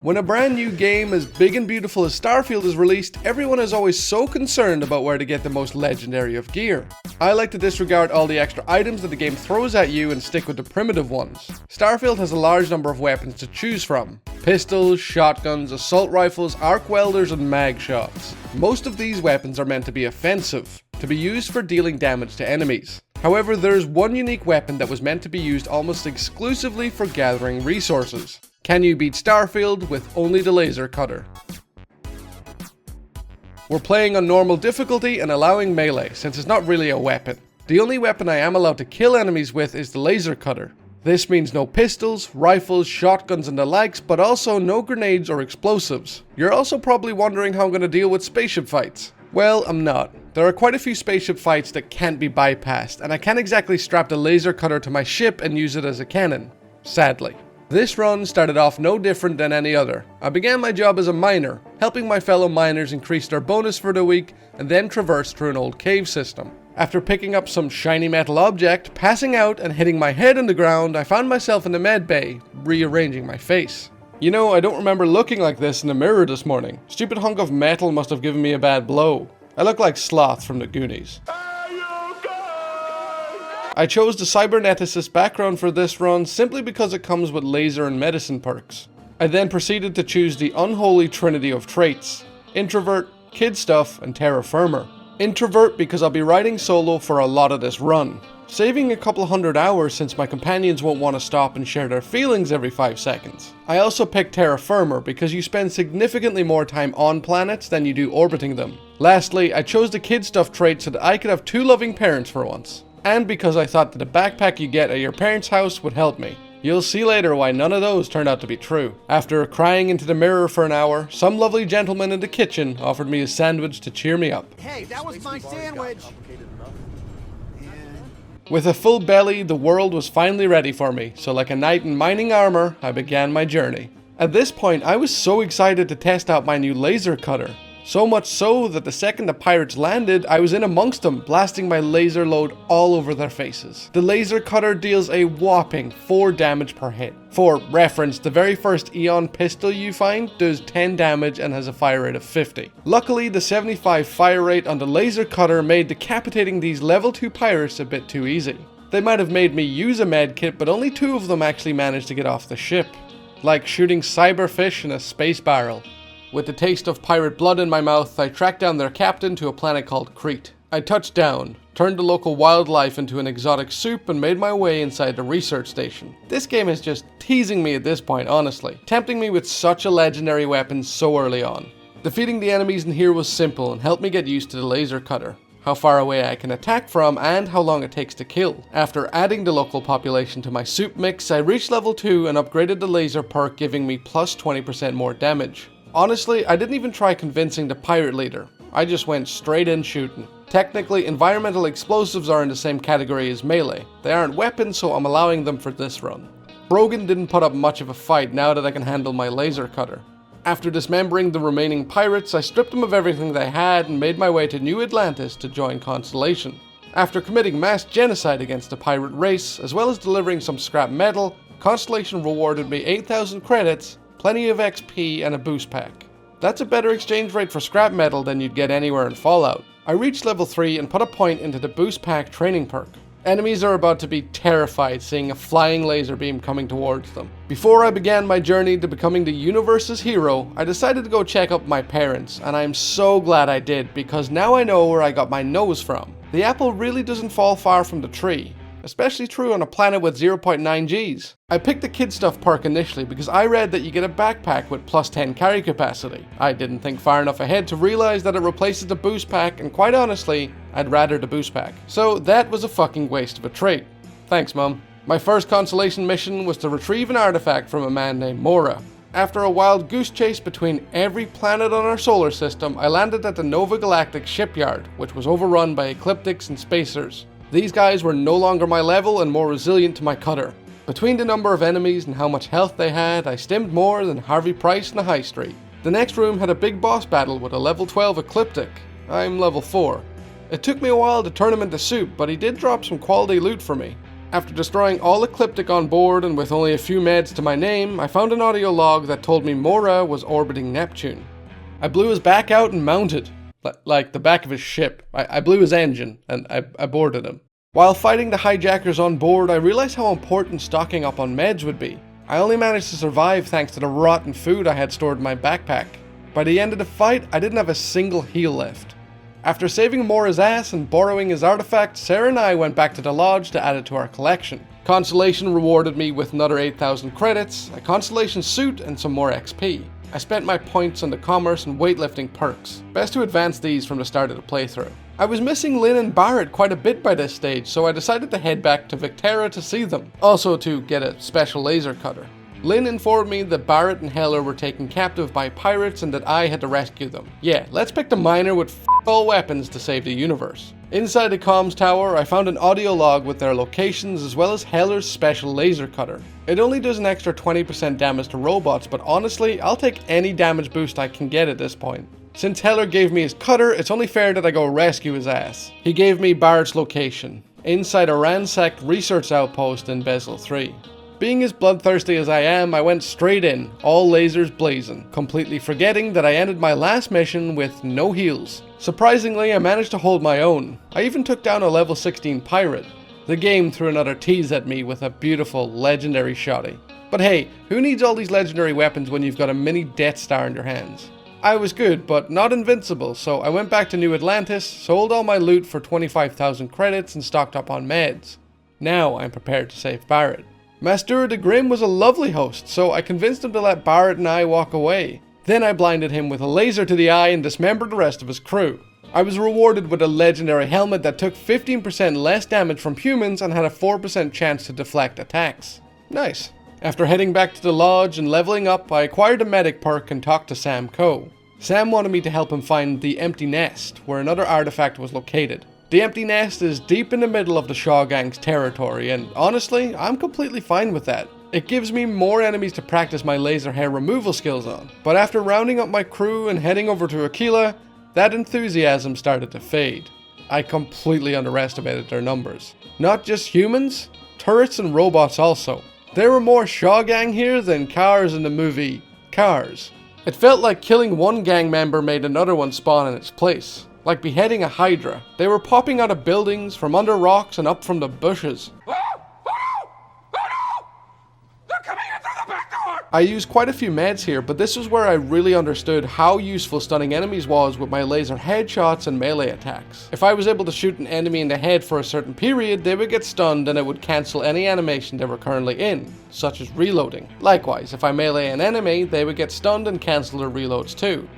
When a brand new game as big and beautiful as Starfield is released, everyone is always so concerned about where to get the most legendary of gear. I like to disregard all the extra items that the game throws at you and stick with the primitive ones. Starfield has a large number of weapons to choose from. Pistols, shotguns, assault rifles, arc welders, and magshots. Most of these weapons are meant to be offensive, to be used for dealing damage to enemies. However, there's one unique weapon that was meant to be used almost exclusively for gathering resources. Can you beat Starfield with only the laser cutter? We're playing on normal difficulty and allowing melee, since it's not really a weapon. The only weapon I am allowed to kill enemies with is the laser cutter. This means no pistols, rifles, shotguns and the likes, but also no grenades or explosives. You're also probably wondering how I'm going to deal with spaceship fights. Well, I'm not. There are quite a few spaceship fights that can't be bypassed, and I can't exactly strap the laser cutter to my ship and use it as a cannon. Sadly. This run started off no different than any other. I began my job as a miner, helping my fellow miners increase their bonus for the week, and then traverse through an old cave system. After picking up some shiny metal object, passing out and hitting my head on the ground, I found myself in the med bay, rearranging my face. You know, I don't remember looking like this in the mirror this morning. Stupid hunk of metal must have given me a bad blow. I look like Sloth from the Goonies. I chose the cyberneticist background for this run simply because it comes with laser and medicine perks. I then proceeded to choose the unholy trinity of traits: introvert, kid stuff, and terra firma. Introvert because I'll be riding solo for a lot of this run, saving a couple hundred hours since my companions won't want to stop and share their feelings every 5 seconds. I also picked terra firma because you spend significantly more time on planets than you do orbiting them. Lastly, I chose the kid stuff trait so that I could have 2 loving parents for once. And because I thought that the backpack you get at your parents' house would help me. You'll see later why none of those turned out to be true. After crying into the mirror for an hour, some lovely gentleman in the kitchen offered me a sandwich to cheer me up. Hey, that was my sandwich! With a full belly, the world was finally ready for me, so like a knight in mining armor, I began my journey. At this point, I was so excited to test out my new laser cutter. So much so that the second the pirates landed, I was in amongst them, blasting my laser load all over their faces. The laser cutter deals a whopping 4 damage per hit. For reference, the very first Eon pistol you find does 10 damage and has a fire rate of 50. Luckily, the 75 fire rate on the laser cutter made decapitating these level 2 pirates a bit too easy. They might have made me use a med kit, but only 2 of them actually managed to get off the ship. Like shooting cyberfish in a space barrel. With the taste of pirate blood in my mouth, I tracked down their captain to a planet called Crete. I touched down, turned the local wildlife into an exotic soup, and made my way inside the research station. This game is just teasing me at this point, honestly, tempting me with such a legendary weapon so early on. Defeating the enemies in here was simple and helped me get used to the laser cutter, how far away I can attack from, and how long it takes to kill. After adding the local population to my soup mix, I reached level 2 and upgraded the laser perk, giving me plus 20% more damage. Honestly, I didn't even try convincing the pirate leader. I just went straight in shooting. Technically, environmental explosives are in the same category as melee. They aren't weapons, so I'm allowing them for this run. Brogan didn't put up much of a fight now that I can handle my laser cutter. After dismembering the remaining pirates, I stripped them of everything they had and made my way to New Atlantis to join Constellation. After committing mass genocide against the pirate race, as well as delivering some scrap metal, Constellation rewarded me 8,000 credits, plenty of XP, and a boost pack. That's a better exchange rate for scrap metal than you'd get anywhere in Fallout. I reached level 3 and put a point into the boost pack training perk. Enemies are about to be terrified seeing a flying laser beam coming towards them. Before I began my journey to becoming the universe's hero, I decided to go check up my parents, and I'm so glad I did because now I know where I got my nose from. The apple really doesn't fall far from the tree. Especially true on a planet with 0.9 Gs. I picked the kid stuff perk initially because I read that you get a backpack with plus 10 carry capacity. I didn't think far enough ahead to realize that it replaces the boost pack, and quite honestly, I'd rather the boost pack. So that was a fucking waste of a trait. Thanks, Mum. My first constellation mission was to retrieve an artifact from a man named Mora. After a wild goose chase between every planet on our solar system, I landed at the Nova Galactic shipyard, which was overrun by ecliptics and spacers. These guys were no longer my level and more resilient to my cutter. Between the number of enemies and how much health they had, I stimmed more than Harvey Price in the high street. The next room had a big boss battle with a level 12 ecliptic. I'm level 4. It took me a while to turn him into soup, but he did drop some quality loot for me. After destroying all Ecliptic on board and with only a few meds to my name, I found an audio log that told me Mora was orbiting Neptune. I blew his back out and mounted, like the back of his ship. I blew his engine, and I boarded him. While fighting the hijackers on board, I realized how important stocking up on meds would be. I only managed to survive thanks to the rotten food I had stored in my backpack. By the end of the fight, I didn't have a single heal left. After saving Mora's ass and borrowing his artifact, Sarah and I went back to the lodge to add it to our collection. Constellation rewarded me with another 8,000 credits, a Constellation suit, and some more XP. I spent my points on the commerce and weightlifting perks. Best to advance these from the start of the playthrough. I was missing Lynn and Barrett quite a bit by this stage, so I decided to head back to Victera to see them. Also to get a special laser cutter. Lynn informed me that Barrett and Heller were taken captive by pirates and that I had to rescue them. Yeah, let's pick the miner with all weapons to save the universe. Inside the comms tower, I found an audio log with their locations as well as Heller's special laser cutter. It only does an extra 20% damage to robots, but honestly, I'll take any damage boost I can get at this point. Since Heller gave me his cutter, it's only fair that I go rescue his ass. He gave me Barrett's location, inside a ransacked research outpost in Bezel 3. Being as bloodthirsty as I am, I went straight in, all lasers blazing, completely forgetting that I ended my last mission with no heals. Surprisingly, I managed to hold my own. I even took down a level 16 pirate. The game threw another tease at me with a beautiful, legendary shotty. But hey, who needs all these legendary weapons when you've got a mini Death Star in your hands? I was good, but not invincible, so I went back to New Atlantis, sold all my loot for 25,000 credits and stocked up on meds. Now I'm prepared to save Barrett. Master de Grim was a lovely host, so I convinced him to let Barrett and I walk away. Then I blinded him with a laser to the eye and dismembered the rest of his crew. I was rewarded with a legendary helmet that took 15% less damage from humans and had a 4% chance to deflect attacks. Nice. After heading back to the lodge and leveling up, I acquired a medic perk and talked to Sam Coe. Sam wanted me to help him find the Empty Nest, where another artifact was located. The Empty Nest is deep in the middle of the Shaw Gang's territory, and honestly, I'm completely fine with that. It gives me more enemies to practice my laser hair removal skills on. But after rounding up my crew and heading over to Aquila, that enthusiasm started to fade. I completely underestimated their numbers. Not just humans, turrets and robots also. There were more Shaw Gang here than cars in the movie Cars. It felt like killing one gang member made another one spawn in its place. Like beheading a hydra. They were popping out of buildings, from under rocks and up from the bushes. I used quite a few meds here, but this was where I really understood how useful stunning enemies was with my laser headshots and melee attacks. If I was able to shoot an enemy in the head for a certain period, they would get stunned and it would cancel any animation they were currently in, such as reloading. Likewise, if I melee an enemy, they would get stunned and cancel their reloads too.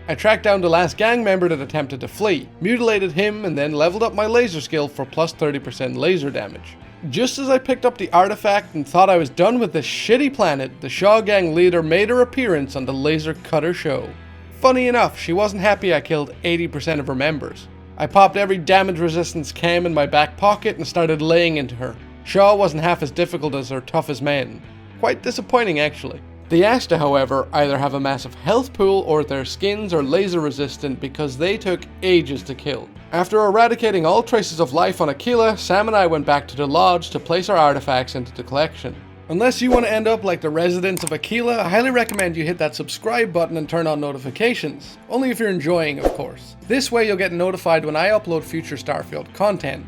I tracked down the last gang member that attempted to flee, mutilated him, and then leveled up my laser skill for plus 30% laser damage. Just as I picked up the artifact and thought I was done with this shitty planet, the Shaw Gang leader made her appearance on the laser cutter show. Funny enough, she wasn't happy I killed 80% of her members. I popped every damage resistance cam in my back pocket and started laying into her. Shaw wasn't half as difficult as her toughest men. Quite disappointing actually. The Ashta, however, either have a massive health pool or their skins are laser resistant because they took ages to kill. After eradicating all traces of life on Aquila, Sam and I went back to the lodge to place our artifacts into the collection. Unless you want to end up like the residents of Aquila, I highly recommend you hit that subscribe button and turn on notifications. Only if you're enjoying, of course. This way you'll get notified when I upload future Starfield content.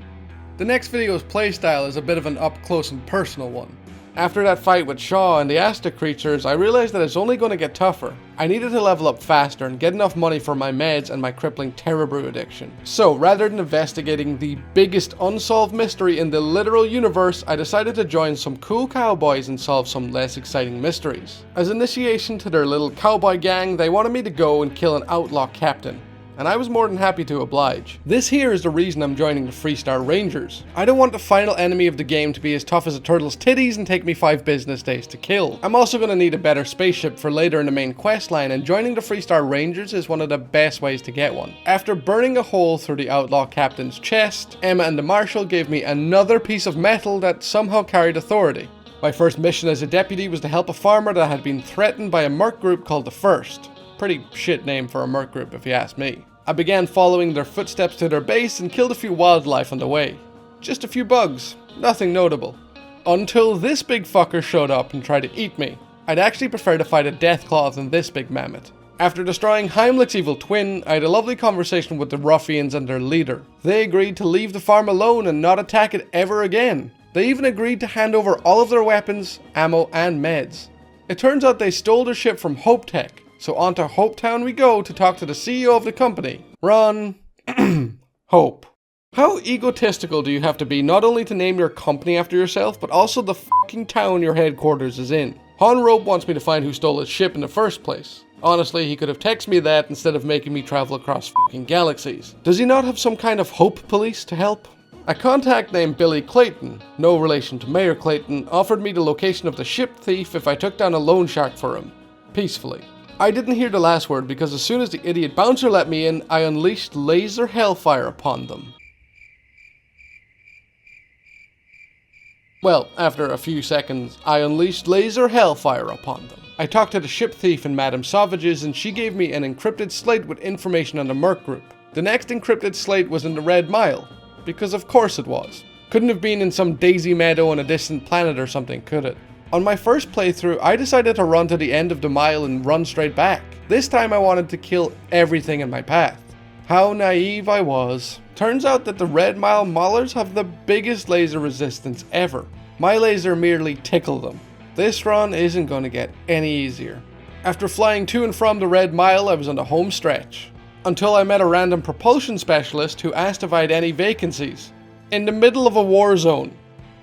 The next video's playstyle is a bit of an up close and personal one. After that fight with Shaw and the Aztec creatures, I realized that it's only going to get tougher. I needed to level up faster and get enough money for my meds and my crippling Terra Brew addiction. So, rather than investigating the biggest unsolved mystery in the literal universe, I decided to join some cool cowboys and solve some less exciting mysteries. As initiation to their little cowboy gang, they wanted me to go and kill an outlaw captain. And I was more than happy to oblige. This here is the reason I'm joining the Freestar Rangers. I don't want the final enemy of the game to be as tough as a turtle's titties and take me 5 business days to kill. I'm also going to need a better spaceship for later in the main questline, and joining the Freestar Rangers is one of the best ways to get one. After burning a hole through the outlaw captain's chest, Emma and the Marshal gave me another piece of metal that somehow carried authority. My first mission as a deputy was to help a farmer that had been threatened by a merc group called the First. Pretty shit name for a merc group if you ask me. I began following their footsteps to their base and killed a few wildlife on the way. Just a few bugs, nothing notable. Until this big fucker showed up and tried to eat me. I'd actually prefer to fight a Deathclaw than this big mammoth. After destroying Heimlich's evil twin, I had a lovely conversation with the ruffians and their leader. They agreed to leave the farm alone and not attack it ever again. They even agreed to hand over all of their weapons, ammo, and meds. It turns out they stole their ship from Hope Tech, so on to Hope Town we go to talk to the CEO of the company. Ron... Hope. How egotistical do you have to be not only to name your company after yourself, but also the fucking town your headquarters is in? Han Rope wants me to find who stole his ship in the first place. Honestly, he could have texted me that instead of making me travel across fucking galaxies. Does he not have some kind of hope police to help? A contact named Billy Clayton, no relation to Mayor Clayton, offered me the location of the ship thief if I took down a loan shark for him. Peacefully. I didn't hear the last word because as soon as the idiot bouncer let me in, I unleashed laser hellfire upon them. Well, after a few seconds, I unleashed laser hellfire upon them. I talked to the ship thief and Madame Savages and she gave me an encrypted slate with information on the Merc Group. The next encrypted slate was in the Red Mile. Because of course it was. Couldn't have been in some daisy meadow on a distant planet or something, could it? On my first playthrough, I decided to run to the end of the mile and run straight back. This time I wanted to kill everything in my path. How naive I was. Turns out that the Red Mile Maulers have the biggest laser resistance ever. My laser merely tickled them. This run isn't going to get any easier. After flying to and from the Red Mile, I was on the home stretch. Until I met a random propulsion specialist who asked if I had any vacancies. In the middle of a war zone.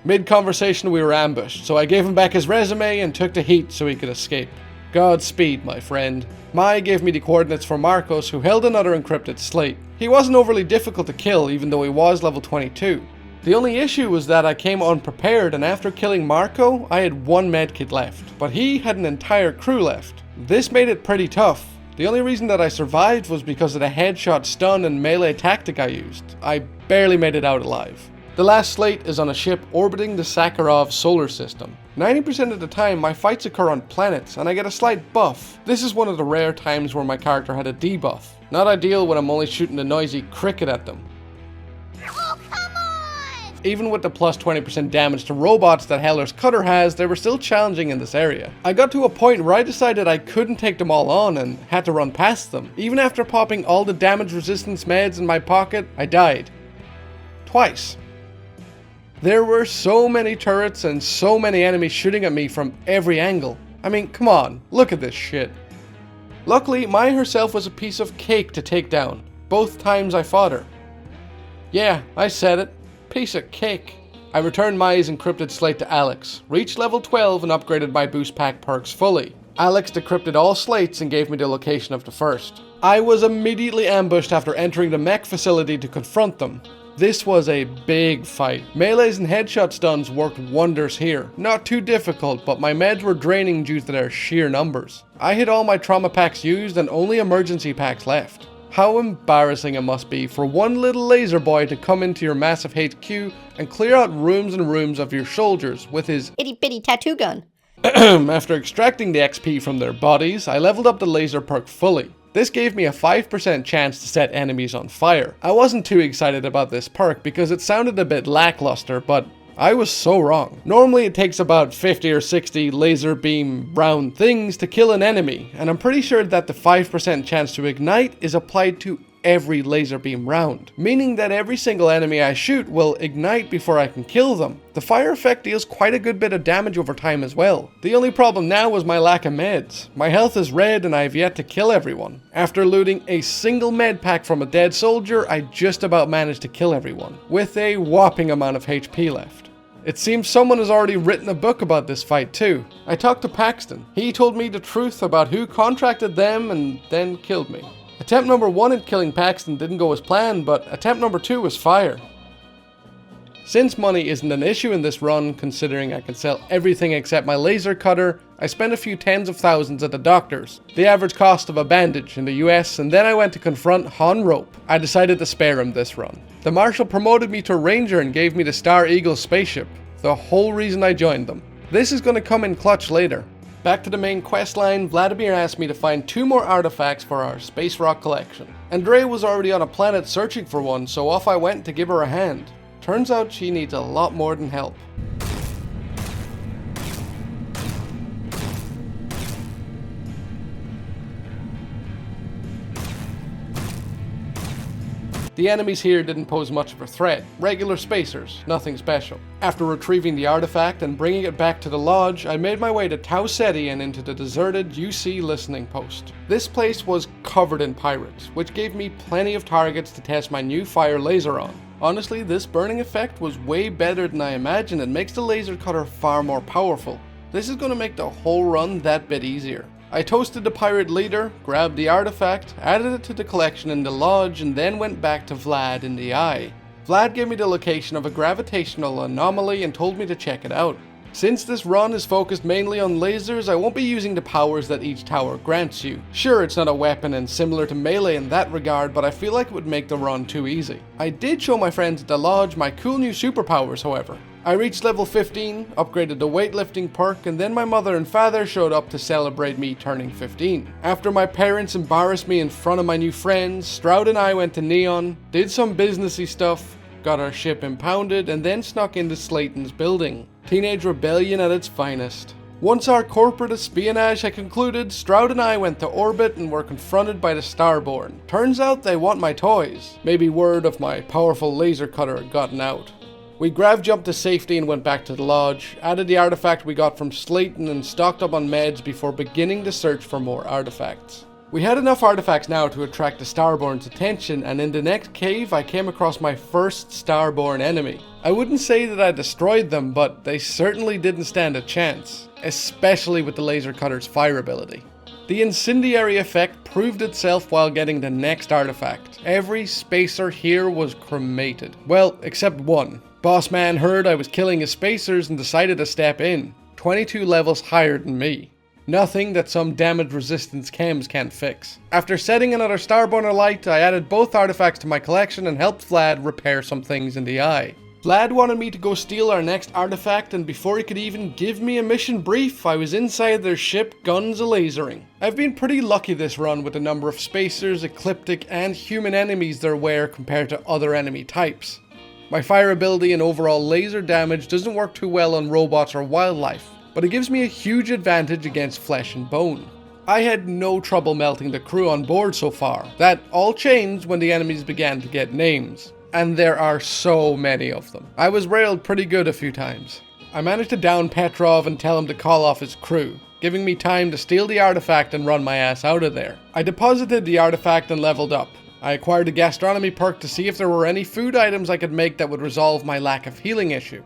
Mid-conversation we were ambushed, so I gave him back his resume and took the heat so he could escape. Godspeed, my friend. Mai gave me the coordinates for Marcos, who held another encrypted slate. He wasn't overly difficult to kill, even though he was level 22. The only issue was that I came unprepared, and after killing Marco, I had one medkit left. But he had an entire crew left. This made it pretty tough. The only reason that I survived was because of the headshot, stun, and melee tactic I used. I barely made it out alive. The last slate is on a ship orbiting the Sakharov solar system. 90% of the time, my fights occur on planets, and I get a slight buff. This is one of the rare times where my character had a debuff. Not ideal when I'm only shooting a noisy cricket at them. Oh, come on! Even with the plus 20% damage to robots that Heller's Cutter has, they were still challenging in this area. I got to a point where I decided I couldn't take them all on and had to run past them. Even after popping all the damage resistance meds in my pocket, I died. Twice. There were so many turrets and so many enemies shooting at me from every angle. I mean, come on, look at this shit. Luckily, Mai herself was a piece of cake to take down, both times I fought her. Yeah, I said it. Piece of cake. I returned Mai's encrypted slate to Alex, reached level 12 and upgraded my boost pack perks fully. Alex decrypted all slates and gave me the location of the first. I was immediately ambushed after entering the mech facility to confront them. This was a big fight. Melees and headshot stuns worked wonders here. Not too difficult, but my meds were draining due to their sheer numbers. I had all my trauma packs used and only emergency packs left. How embarrassing it must be for one little laser boy to come into your massive HQ and clear out rooms and rooms of your soldiers with his Itty bitty tattoo gun. After extracting the XP from their bodies, I leveled up the laser perk fully. This gave me a 5% chance to set enemies on fire. I wasn't too excited about this perk because it sounded a bit lackluster, but I was so wrong. Normally it takes about 50 or 60 laser beam round things to kill an enemy, and I'm pretty sure that the 5% chance to ignite is applied to every laser beam round, meaning that every single enemy I shoot will ignite before I can kill them. The fire effect deals quite a good bit of damage over time as well. The only problem now was my lack of meds. My health is red and I have yet to kill everyone. After looting a single med pack from a dead soldier, I just about managed to kill everyone, with a whopping amount of HP left. It seems someone has already written a book about this fight too. I talked to Paxton. He told me the truth about who contracted them and then killed me. Attempt number 1 at killing Paxton didn't go as planned, but attempt number 2 was fire. Since money isn't an issue in this run, considering I can sell everything except my laser cutter, I spent a few tens of thousands at the doctor's, the average cost of a bandage in the US, and then I went to confront Han Rope. I decided to spare him this run. The Marshal promoted me to Ranger and gave me the Star Eagle spaceship, the whole reason I joined them. This is going to come in clutch later. Back to the main questline, Vladimir asked me to find 2 more artifacts for our space rock collection. Andrea was already on a planet searching for one, so off I went to give her a hand. Turns out she needs a lot more than help. The enemies here didn't pose much of a threat, regular spacers, nothing special. After retrieving the artifact and bringing it back to the lodge, I made my way to Tau Ceti and into the deserted UC listening post. This place was covered in pirates, which gave me plenty of targets to test my new fire laser on. Honestly, this burning effect was way better than I imagined and makes the laser cutter far more powerful. This is going to make the whole run that bit easier. I toasted the pirate leader, grabbed the artifact, added it to the collection in the lodge, and then went back to Vlad in the eye. Vlad gave me the location of a gravitational anomaly and told me to check it out. Since this run is focused mainly on lasers, I won't be using the powers that each tower grants you. Sure, it's not a weapon and similar to melee in that regard, but I feel like it would make the run too easy. I did show my friends at the lodge my cool new superpowers, however. I reached level 15, upgraded the weightlifting perk, and then my mother and father showed up to celebrate me turning 15. After my parents embarrassed me in front of my new friends, Stroud and I went to Neon, did some businessy stuff, got our ship impounded, and then snuck into Slayton's building. Teenage rebellion at its finest. Once our corporate espionage had concluded, Stroud and I went to orbit and were confronted by the Starborn. Turns out they want my toys. Maybe word of my powerful laser cutter had gotten out. We grav-jumped to safety and went back to the lodge, added the artifact we got from Slayton and stocked up on meds before beginning to search for more artifacts. We had enough artifacts now to attract the Starborn's attention, and in the next cave I came across my first Starborn enemy. I wouldn't say that I destroyed them, but they certainly didn't stand a chance, especially with the laser cutter's fire ability. The incendiary effect proved itself while getting the next artifact. Every spacer here was cremated. Well, except one. Boss man heard I was killing his spacers and decided to step in. 22 levels higher than me. Nothing that some damage resistance chems can't fix. After setting another Starborn alight, I added both artifacts to my collection and helped Vlad repair some things in the eye. Vlad wanted me to go steal our next artifact, and before he could even give me a mission brief, I was inside their ship guns a-lasering. I've been pretty lucky this run with the number of spacers, ecliptic, and human enemies there were compared to other enemy types. My fire ability and overall laser damage doesn't work too well on robots or wildlife, but it gives me a huge advantage against flesh and bone. I had no trouble melting the crew on board so far. That all changed when the enemies began to get names. And there are so many of them. I was railed pretty good a few times. I managed to down Petrov and tell him to call off his crew, giving me time to steal the artifact and run my ass out of there. I deposited the artifact and leveled up. I acquired a gastronomy perk to see if there were any food items I could make that would resolve my lack of healing issue.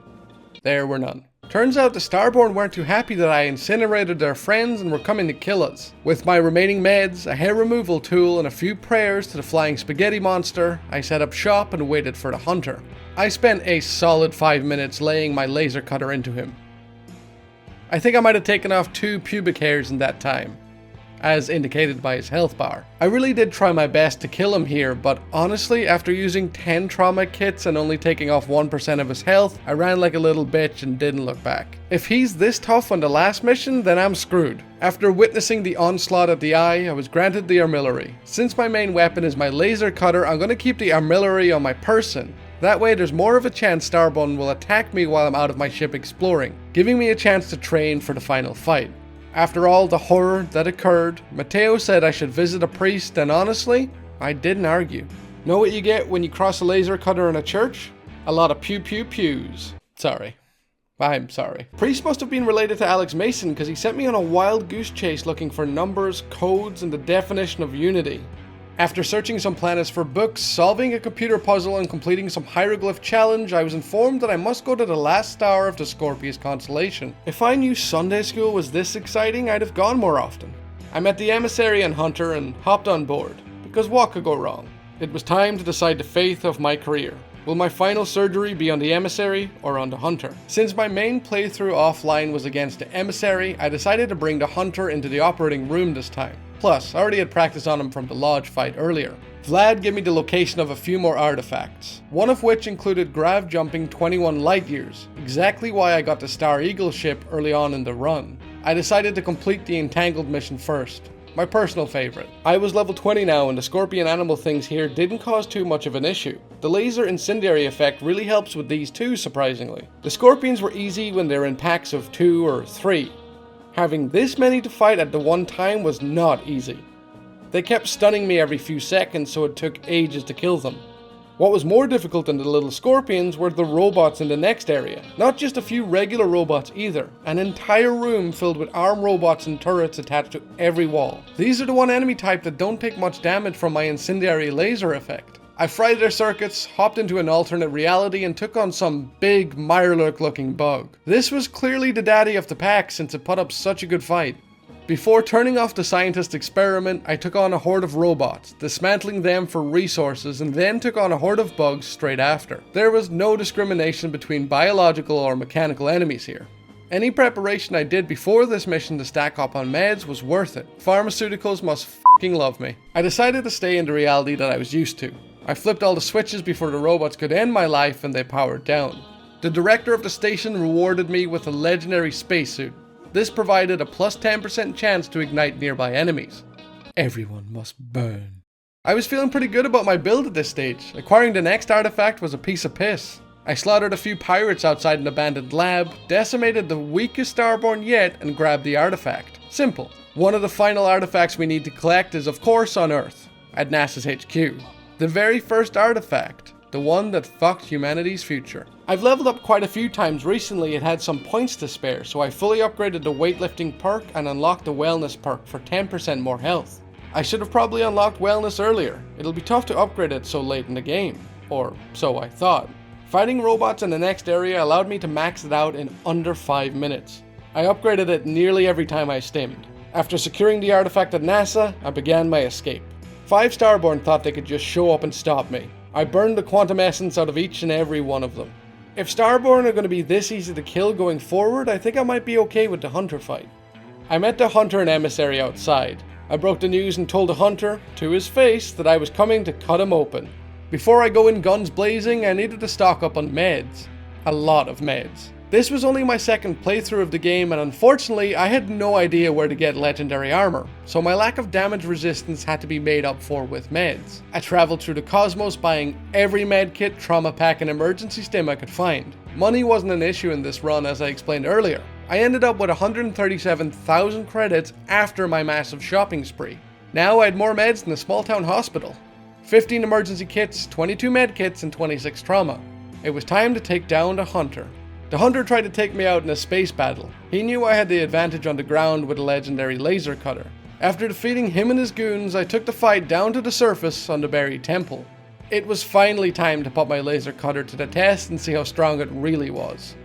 There were none. Turns out the Starborn weren't too happy that I incinerated their friends and were coming to kill us. With my remaining meds, a hair removal tool, and a few prayers to the flying spaghetti monster, I set up shop and waited for the hunter. I spent a solid 5 minutes laying my laser cutter into him. I think I might have taken off 2 pubic hairs in that time, as indicated by his health bar. I really did try my best to kill him here, but honestly, after using 10 trauma kits and only taking off 1% of his health, I ran like a little bitch and didn't look back. If he's this tough on the last mission, then I'm screwed. After witnessing the onslaught at the eye, I was granted the artillery. Since my main weapon is my laser cutter, I'm gonna keep the artillery on my person. That way there's more of a chance Starborn will attack me while I'm out of my ship exploring, giving me a chance to train for the final fight. After all the horror that occurred, Mateo said I should visit a priest, and honestly, I didn't argue. Know what you get when you cross a laser cutter in a church? A lot of pew pew pews. Sorry. I'm sorry. Priest must have been related to Alex Mason because he sent me on a wild goose chase looking for numbers, codes, and the definition of unity. After searching some planets for books, solving a computer puzzle, and completing some hieroglyph challenge, I was informed that I must go to the last star of the Scorpius constellation. If I knew Sunday school was this exciting, I'd have gone more often. I met the emissary and hunter and hopped on board, because what could go wrong? It was time to decide the fate of my career. Will my final surgery be on the emissary or on the hunter? Since my main playthrough offline was against the emissary, I decided to bring the hunter into the operating room this time. Plus, I already had practice on him from the lodge fight earlier. Vlad gave me the location of a few more artifacts, one of which included grav jumping 21 light years, exactly why I got the Star Eagle ship early on in the run. I decided to complete the Entangled mission first, my personal favourite. I was level 20 now and the scorpion animal things here didn't cause too much of an issue. The laser incendiary effect really helps with these too, surprisingly. The scorpions were easy when they're in packs of 2 or 3. Having this many to fight at the one time was not easy. They kept stunning me every few seconds, so it took ages to kill them. What was more difficult than the little scorpions were the robots in the next area. Not just a few regular robots either, an entire room filled with armed robots and turrets attached to every wall. These are the one enemy type that don't take much damage from my incendiary laser effect. I fried their circuits, hopped into an alternate reality and took on some big Mirelurk looking bug. This was clearly the daddy of the pack since it put up such a good fight. Before turning off the scientist experiment, I took on a horde of robots, dismantling them for resources, and then took on a horde of bugs straight after. There was no discrimination between biological or mechanical enemies here. Any preparation I did before this mission to stack up on meds was worth it. Pharmaceuticals must f***ing love me. I decided to stay in the reality that I was used to. I flipped all the switches before the robots could end my life and they powered down. The director of the station rewarded me with a legendary spacesuit. This provided a plus 10% chance to ignite nearby enemies. Everyone must burn. I was feeling pretty good about my build at this stage. Acquiring the next artifact was a piece of piss. I slaughtered a few pirates outside an abandoned lab, decimated the weakest Starborn yet, and grabbed the artifact. Simple. One of the final artifacts we need to collect is of course on Earth, at NASA's HQ. The very first artifact. The one that fucked humanity's future. I've leveled up quite a few times recently and had some points to spare, so I fully upgraded the weightlifting perk and unlocked the wellness perk for 10% more health. I should have probably unlocked wellness earlier. It'll be tough to upgrade it so late in the game. Or so I thought. Fighting robots in the next area allowed me to max it out in under 5 minutes. I upgraded it nearly every time I stimmed. After securing the artifact at NASA, I began my escape. 5 Starborn thought they could just show up and stop me. I burned the quantum essence out of each and every one of them. If Starborn are going to be this easy to kill going forward, I think I might be okay with the hunter fight. I met the hunter and emissary outside. I broke the news and told the hunter, to his face, that I was coming to cut him open. Before I go in guns blazing, I needed to stock up on meds. A lot of meds. This was only my second playthrough of the game and unfortunately I had no idea where to get legendary armor, so my lack of damage resistance had to be made up for with meds. I traveled through the cosmos buying every medkit, trauma pack and emergency stim I could find. Money wasn't an issue in this run as I explained earlier. I ended up with 137,000 credits after my massive shopping spree. Now I had more meds than a small town hospital. 15 emergency kits, 22 medkits and 26 trauma. It was time to take down the hunter. The hunter tried to take me out in a space battle. He knew I had the advantage on the ground with a legendary laser cutter. After defeating him and his goons, I took the fight down to the surface on the buried temple. It was finally time to put my laser cutter to the test and see how strong it really was.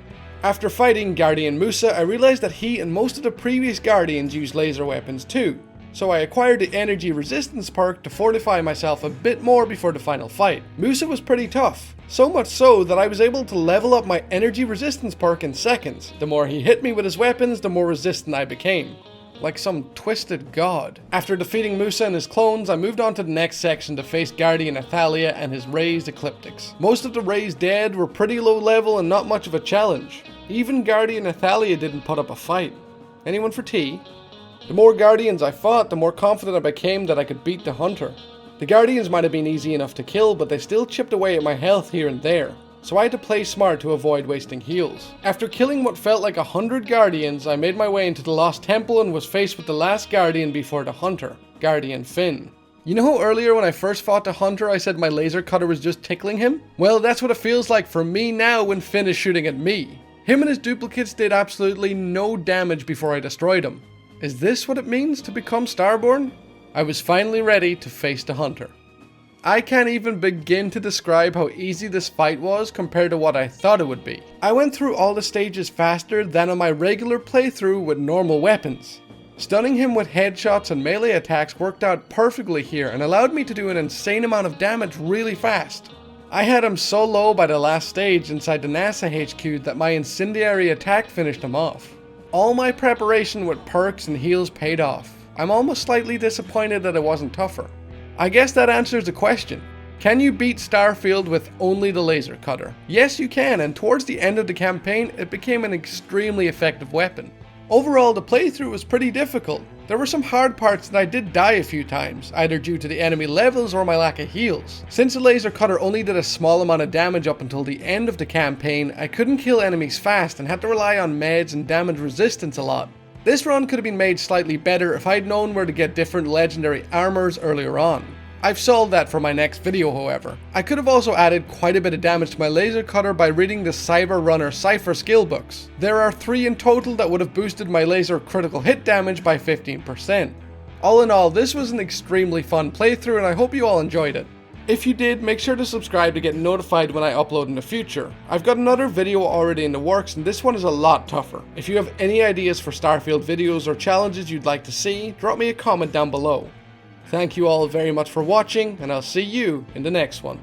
After fighting Guardian Musa, I realized that he and most of the previous Guardians used laser weapons too. So I acquired the energy resistance perk to fortify myself a bit more before the final fight. Musa was pretty tough, so much so that I was able to level up my energy resistance perk in seconds. The more he hit me with his weapons, the more resistant I became. Like some twisted god. After defeating Musa and his clones, I moved on to the next section to face Guardian Athalia and his raised ecliptics. Most of the raised dead were pretty low level and not much of a challenge. Even Guardian Athalia didn't put up a fight. Anyone for tea? The more Guardians I fought, the more confident I became that I could beat the hunter. The Guardians might have been easy enough to kill, but they still chipped away at my health here and there, so I had to play smart to avoid wasting heals. After killing what felt like 100 Guardians, I made my way into the Lost Temple and was faced with the last Guardian before the hunter, Guardian Finn. You know how earlier when I first fought the hunter I said my laser cutter was just tickling him? Well, that's what it feels like for me now when Finn is shooting at me. Him and his duplicates did absolutely no damage before I destroyed him. Is this what it means to become Starborn? I was finally ready to face the hunter. I can't even begin to describe how easy this fight was compared to what I thought it would be. I went through all the stages faster than on my regular playthrough with normal weapons. Stunning him with headshots and melee attacks worked out perfectly here and allowed me to do an insane amount of damage really fast. I had him so low by the last stage inside the NASA HQ that my incendiary attack finished him off. All my preparation with perks and heals paid off. I'm almost slightly disappointed that it wasn't tougher. I guess that answers the question. Can you beat Starfield with only the laser cutter? Yes you can, and towards the end of the campaign it became an extremely effective weapon. Overall the playthrough was pretty difficult. There were some hard parts that I did die a few times, either due to the enemy levels or my lack of heals. Since the laser cutter only did a small amount of damage up until the end of the campaign, I couldn't kill enemies fast and had to rely on meds and damage resistance a lot. This run could have been made slightly better if I'd known where to get different legendary armors earlier on. I've solved that for my next video, however. I could have also added quite a bit of damage to my laser cutter by reading the Cyber Runner Cypher skill books. There are 3 in total that would have boosted my laser critical hit damage by 15%. All in all, this was an extremely fun playthrough and I hope you all enjoyed it. If you did, make sure to subscribe to get notified when I upload in the future. I've got another video already in the works and this one is a lot tougher. If you have any ideas for Starfield videos or challenges you'd like to see, drop me a comment down below. Thank you all very much for watching and I'll see you in the next one.